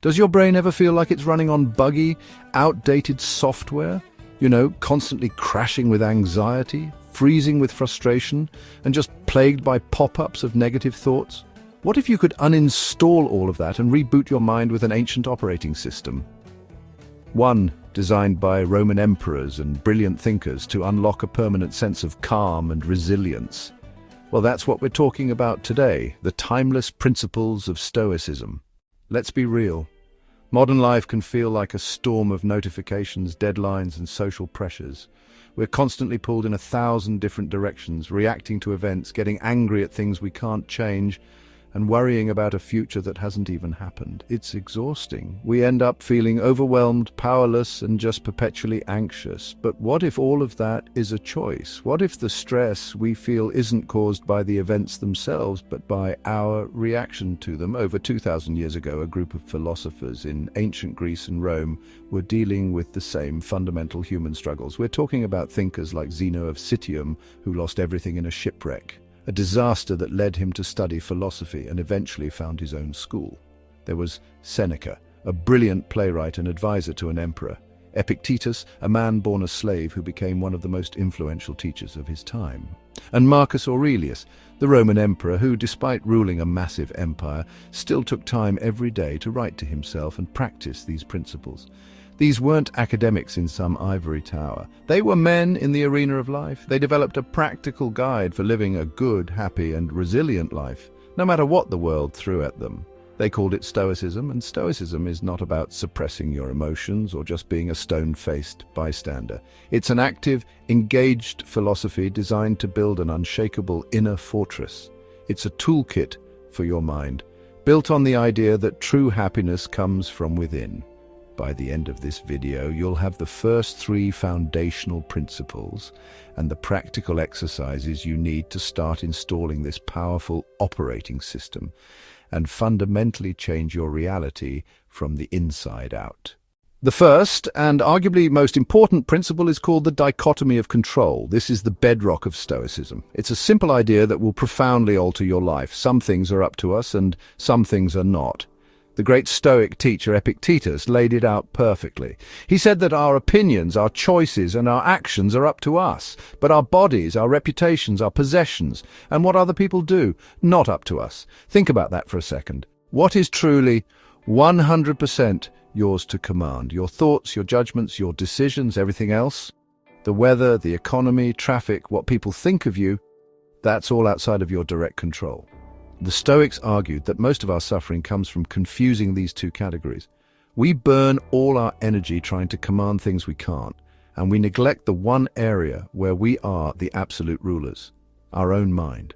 Does your brain ever feel like it's running on buggy, outdated software? Constantly crashing with anxiety, freezing with frustration, and just plagued by pop-ups of negative thoughts? What if you could uninstall all of that and reboot your mind with an ancient operating system? One designed by Roman emperors and brilliant thinkers to unlock a permanent sense of calm and resilience. Well, that's what we're talking about today, the timeless principles of Stoicism. Let's be real. Modern life can feel like a storm of notifications, deadlines, and social pressures. We're constantly pulled in 1,000 different directions, reacting to events, getting angry at things we can't change, and worrying about a future that hasn't even happened. It's exhausting. We end up feeling overwhelmed, powerless, and just perpetually anxious. But what if all of that is a choice? What if the stress we feel isn't caused by the events themselves, but by our reaction to them? Over 2,000 years ago, a group of philosophers in ancient Greece and Rome were dealing with the same fundamental human struggles. We're talking about thinkers like Zeno of Citium, who lost everything in a shipwreck. A disaster that led him to study philosophy and eventually found his own school. There was Seneca, a brilliant playwright and advisor to an emperor. Epictetus, a man born a slave who became one of the most influential teachers of his time. And Marcus Aurelius, the Roman emperor who, despite ruling a massive empire, still took time every day to write to himself and practice these principles. These weren't academics in some ivory tower. They were men in the arena of life. They developed a practical guide for living a good, happy, and resilient life, no matter what the world threw at them. They called it Stoicism, and Stoicism is not about suppressing your emotions or just being a stone-faced bystander. It's an active, engaged philosophy designed to build an unshakable inner fortress. It's a toolkit for your mind, built on the idea that true happiness comes from within. By the end of this video, you'll have the first 3 foundational principles and the practical exercises you need to start installing this powerful operating system and fundamentally change your reality from the inside out. The first, and arguably most important principle is called the dichotomy of control. This is the bedrock of Stoicism. It's a simple idea that will profoundly alter your life. Some things are up to us and some things are not. The great Stoic teacher Epictetus laid it out perfectly. He said that our opinions, our choices, and our actions are up to us, but our bodies, our reputations, our possessions, and what other people do, not up to us. Think about that for a second. What is truly 100% yours to command? Your thoughts, your judgments, your decisions, everything else? The weather, the economy, traffic, what people think of you, that's all outside of your direct control. The Stoics argued that most of our suffering comes from confusing these two categories. We burn all our energy trying to command things we can't, and we neglect the one area where we are the absolute rulers, our own mind.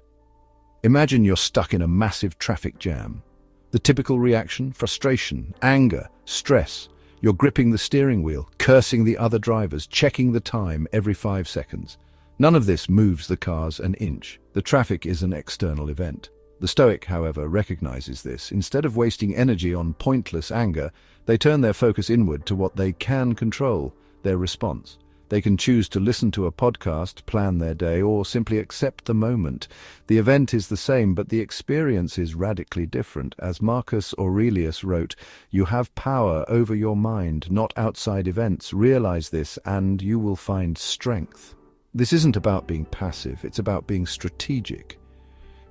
Imagine you're stuck in a massive traffic jam. The typical reaction: frustration, anger, stress. You're gripping the steering wheel, cursing the other drivers, checking the time every 5 seconds. None of this moves the cars an inch. The traffic is an external event. The Stoic, however, recognizes this. Instead of wasting energy on pointless anger, they turn their focus inward to what they can control, their response. They can choose to listen to a podcast, plan their day, or simply accept the moment. The event is the same, but the experience is radically different. As Marcus Aurelius wrote, "You have power over your mind, not outside events. Realize this, and you will find strength." This isn't about being passive, it's about being strategic.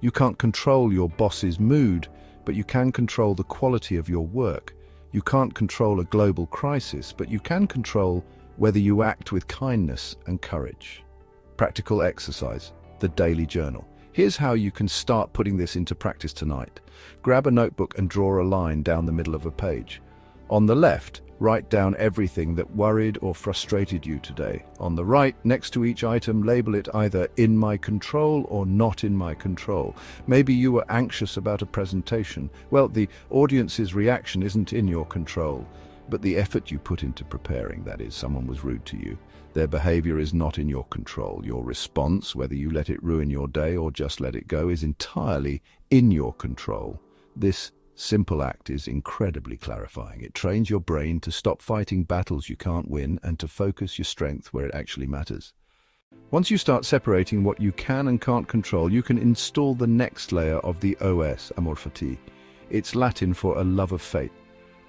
You can't control your boss's mood, but you can control the quality of your work. You can't control a global crisis, but you can control whether you act with kindness and courage. Practical exercise, the daily journal. Here's how you can start putting this into practice tonight. Grab a notebook and draw a line down the middle of a page. On the left, write down everything that worried or frustrated you today. On the right, next to each item, label it either "in my control" or "not in my control." Maybe you were anxious about a presentation. Well, the audience's reaction isn't in your control, but the effort you put into preparing, that is, someone was rude to you. Their behavior is not in your control. Your response, whether you let it ruin your day or just let it go, is entirely in your control. This simple act is incredibly clarifying. It trains your brain to stop fighting battles you can't win and to focus your strength where it actually matters. Once you start separating what you can and can't control, you can install the next layer of the OS, amor fati. It's Latin for a love of fate.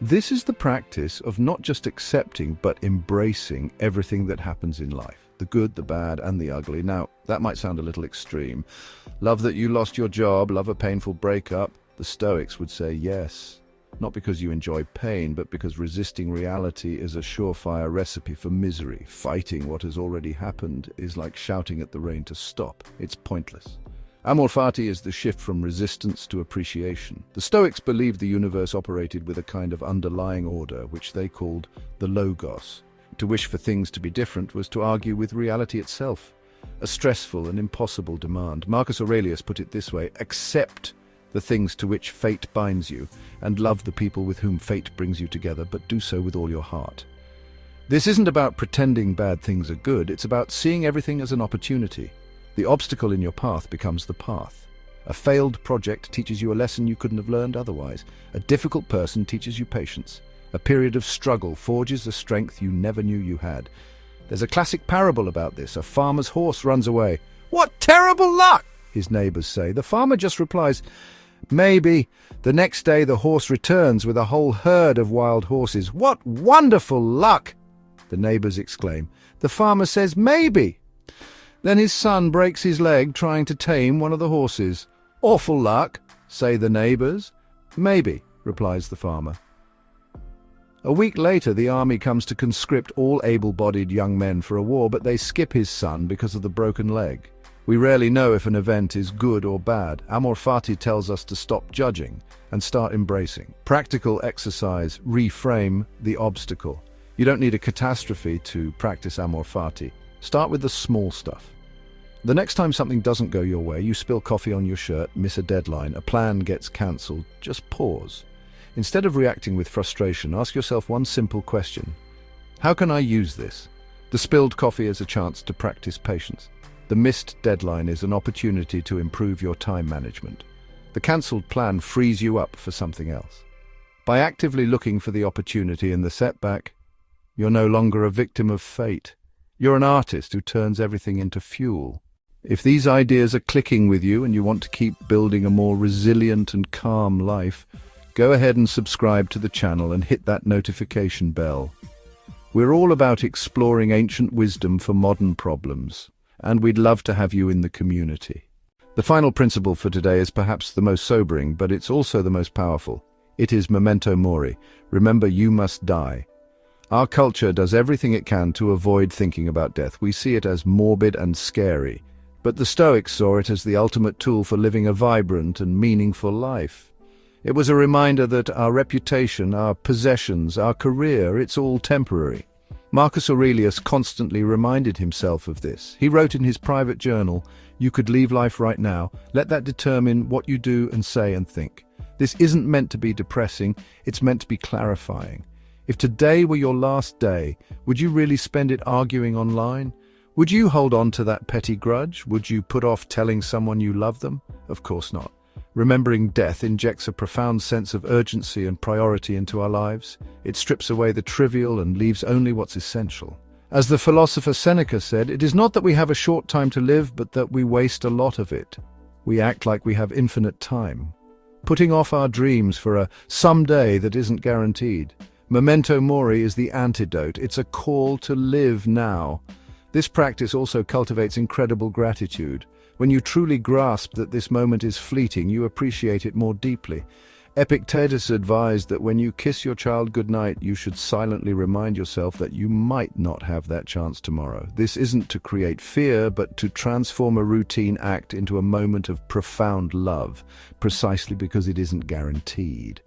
This is the practice of not just accepting, but embracing everything that happens in life. The good, the bad, and the ugly. Now, that might sound a little extreme. Love that you lost your job, love a painful breakup. The Stoics would say yes. Not because you enjoy pain, but because resisting reality is a surefire recipe for misery. Fighting what has already happened is like shouting at the rain to stop. It's pointless. Amor fati is the shift from resistance to appreciation. The Stoics believed the universe operated with a kind of underlying order, which they called the logos. To wish for things to be different was to argue with reality itself, a stressful and impossible demand. Marcus Aurelius put it this way: accept the things to which fate binds you, and love the people with whom fate brings you together, but do so with all your heart. This isn't about pretending bad things are good, it's about seeing everything as an opportunity. The obstacle in your path becomes the path. A failed project teaches you a lesson you couldn't have learned otherwise. A difficult person teaches you patience. A period of struggle forges a strength you never knew you had. There's a classic parable about this. A farmer's horse runs away. "What terrible luck!" his neighbors say. The farmer just replies, "Maybe." The next day the horse returns with a whole herd of wild horses. "What wonderful luck!" the neighbors exclaim. The farmer says, "Maybe." Then his son breaks his leg trying to tame one of the horses. "Awful luck," say the neighbors. "Maybe," replies the farmer. A week later, the army comes to conscript all able-bodied young men for a war, but they skip his son because of the broken leg. We rarely know if an event is good or bad. Amor fati tells us to stop judging and start embracing. Practical exercise: reframe the obstacle. You don't need a catastrophe to practice amor fati. Start with the small stuff. The next time something doesn't go your way, you spill coffee on your shirt, miss a deadline, a plan gets cancelled, just pause. Instead of reacting with frustration, ask yourself one simple question. How can I use this? The spilled coffee is a chance to practice patience. The missed deadline is an opportunity to improve your time management. The cancelled plan frees you up for something else. By actively looking for the opportunity in the setback, you're no longer a victim of fate. You're an artist who turns everything into fuel. If these ideas are clicking with you and you want to keep building a more resilient and calm life, go ahead and subscribe to the channel and hit that notification bell. We're all about exploring ancient wisdom for modern problems, and we'd love to have you in the community. The final principle for today is perhaps the most sobering, but it's also the most powerful. It is memento mori. Remember, you must die. Our culture does everything it can to avoid thinking about death. We see it as morbid and scary. But the Stoics saw it as the ultimate tool for living a vibrant and meaningful life. It was a reminder that our reputation, our possessions, our career, it's all temporary. Marcus Aurelius constantly reminded himself of this. He wrote in his private journal, "You could leave life right now. Let that determine what you do and say and think." This isn't meant to be depressing, it's meant to be clarifying. If today were your last day, would you really spend it arguing online? Would you hold on to that petty grudge? Would you put off telling someone you love them? Of course not. Remembering death injects a profound sense of urgency and priority into our lives. It strips away the trivial and leaves only what's essential. As the philosopher Seneca said, it is not that we have a short time to live, but that we waste a lot of it. We act like we have infinite time, putting off our dreams for a someday that isn't guaranteed. Memento mori is the antidote. It's a call to live now. This practice also cultivates incredible gratitude. When you truly grasp that this moment is fleeting, you appreciate it more deeply. Epictetus advised that when you kiss your child goodnight, you should silently remind yourself that you might not have that chance tomorrow. This isn't to create fear, but to transform a routine act into a moment of profound love, precisely because it isn't guaranteed.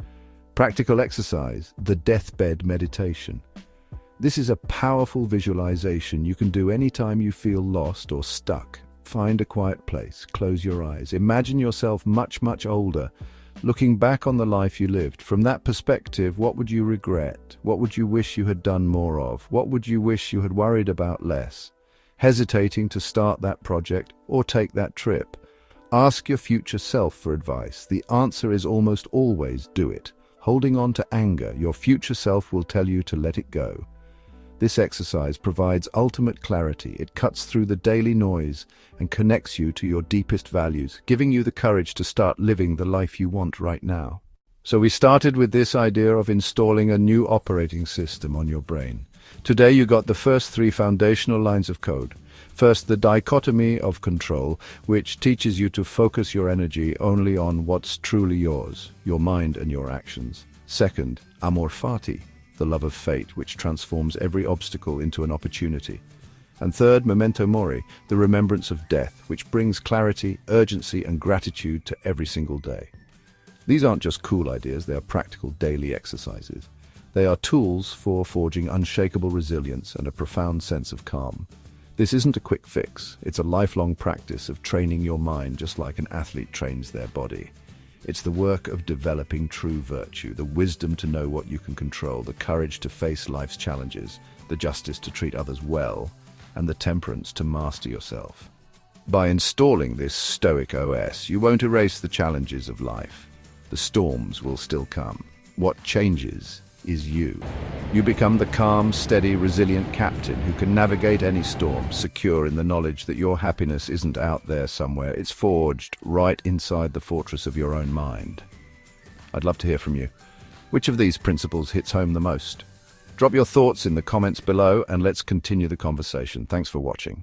Practical exercise, the deathbed meditation. This is a powerful visualization you can do anytime you feel lost or stuck. Find a quiet place, close your eyes, imagine yourself much, much older, looking back on the life you lived. From that perspective, what would you regret? What would you wish you had done more of? What would you wish you had worried about less? Hesitating to start that project or take that trip? Ask your future self for advice. The answer is almost always do it. Holding on to anger, your future self will tell you to let it go. This exercise provides ultimate clarity. It cuts through the daily noise and connects you to your deepest values, giving you the courage to start living the life you want right now. So we started with this idea of installing a new operating system on your brain. Today you got the first three foundational lines of code. First, the dichotomy of control, which teaches you to focus your energy only on what's truly yours, your mind and your actions. Second, amor fati, the love of fate, which transforms every obstacle into an opportunity. And third, memento mori, the remembrance of death, which brings clarity, urgency and gratitude to every single day. These aren't just cool ideas, they are practical daily exercises. They are tools for forging unshakable resilience and a profound sense of calm. This isn't a quick fix, it's a lifelong practice of training your mind just like an athlete trains their body. It's the work of developing true virtue, the wisdom to know what you can control, the courage to face life's challenges, the justice to treat others well, and the temperance to master yourself. By installing this Stoic OS, you won't erase the challenges of life. The storms will still come. What changes is you. You become the calm, steady, resilient captain who can navigate any storm, secure in the knowledge that your happiness isn't out there somewhere. It's forged right inside the fortress of your own mind. I'd love to hear from you. Which of these principles hits home the most? Drop your thoughts in the comments below and let's continue the conversation. Thanks for watching.